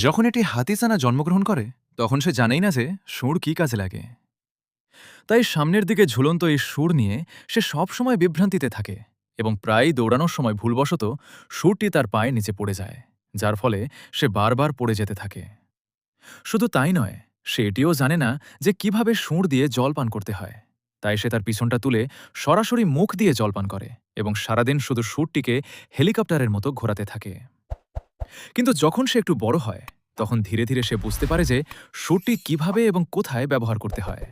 যখন এটি হাতিসানা জন্মগ্রহণ করে তখন সে জানেই না যে সুর কী কাজে লাগে। তাই সামনের দিকে ঝুলন্ত এই সুর নিয়ে সে সবসময় বিভ্রান্তিতে থাকে এবং প্রায়ই দৌড়ানোর সময় ভুলবশত সুরটি তার পায়ের নিচে পড়ে যায়, যার ফলে সে বারবার পড়ে যেতে থাকে। শুধু তাই নয়, সে এটিও জানে না যে কিভাবে সুর দিয়ে জল পান করতে হয়। তাই সে তার পিছনটা তুলে সরাসরি মুখ দিয়ে জল পান করে এবং সারাদিন শুধু সুরটিকে হেলিকপ্টারের মতো ঘোরাতে থাকে। কিন্তু যখন সে একটু বড় হয় তখন ধীরে ধীরে সে বুঝতে পারে যে সুরটি কিভাবে এবং কোথায় ব্যবহার করতে হয়।